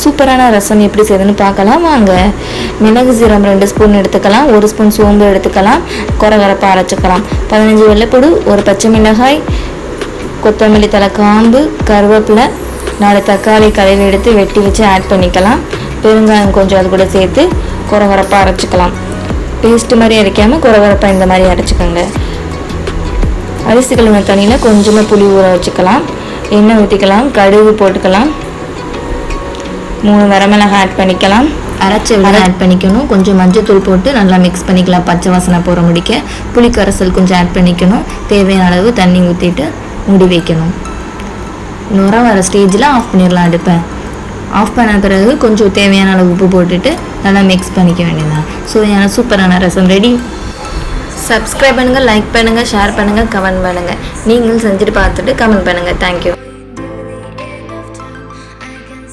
சூப்பரான ரசம் எப்படி செய்யுதுன்னு பார்க்கலாம் வாங்க. மிளகு சீரகம் 2 ஸ்பூன் எடுத்துக்கலாம். 1 ஸ்பூன் சோம்பு எடுத்துக்கலாம். கொரகரப்பாக அரைச்சிக்கலாம். 15 வெள்ளைப்பூடு, 1 பச்சை மிளகாய், கொத்தமல்லி தழை காம்பு, கருவேப்பிலை, 4 தக்காளி கடையில் எடுத்து வெட்டி வச்சு ஆட் பண்ணிக்கலாம். பெருங்காயம் கொஞ்சம் அது கூட சேர்த்து கொரகரப்பாக அரைச்சிக்கலாம். பேஸ்ட்டு மாதிரி அரைக்காமல் கொரகரப்பாக இந்த மாதிரி அரைச்சிக்கோங்க. அரிசி கழுவின தண்ணியில் கொஞ்சமாக புளி ஊற வச்சுக்கலாம். எண்ணெய் ஊற்றிக்கலாம். கடுகு போட்டுக்கலாம். 3 வரமிளகாய் ஆட் பண்ணிக்கலாம். அரைச்சி ஆட் பண்ணிக்கணும். கொஞ்சம் மஞ்சத்தூள் போட்டு நல்லா மிக்ஸ் பண்ணிக்கலாம். பச்சை வாசனை போகிற முடிக்க புளி கரைசல் கொஞ்சம் ஆட் பண்ணிக்கணும். தேவையான அளவு தண்ணி ஊற்றிட்டு மூடி வைக்கணும். நுர வர ஸ்டேஜில் ஆஃப் பண்ணிடலாம் அடுப்பை. ஆஃப் பண்ண பிறகு கொஞ்சம் தேவையான அளவு உப்பு போட்டுட்டு நல்லா மிக்ஸ் பண்ணிக்க வேண்டியதான். சுவையான சூப்பரான ரசம் ரெடி. சப்ஸ்கிரைப் பண்ணுங்கள், லைக் பண்ணுங்கள், ஷேர் பண்ணுங்கள், கமெண்ட் பண்ணுங்கள். நீங்கள் செஞ்சுட்டு பார்த்துட்டு கமெண்ட் பண்ணுங்கள். தேங்க்யூ.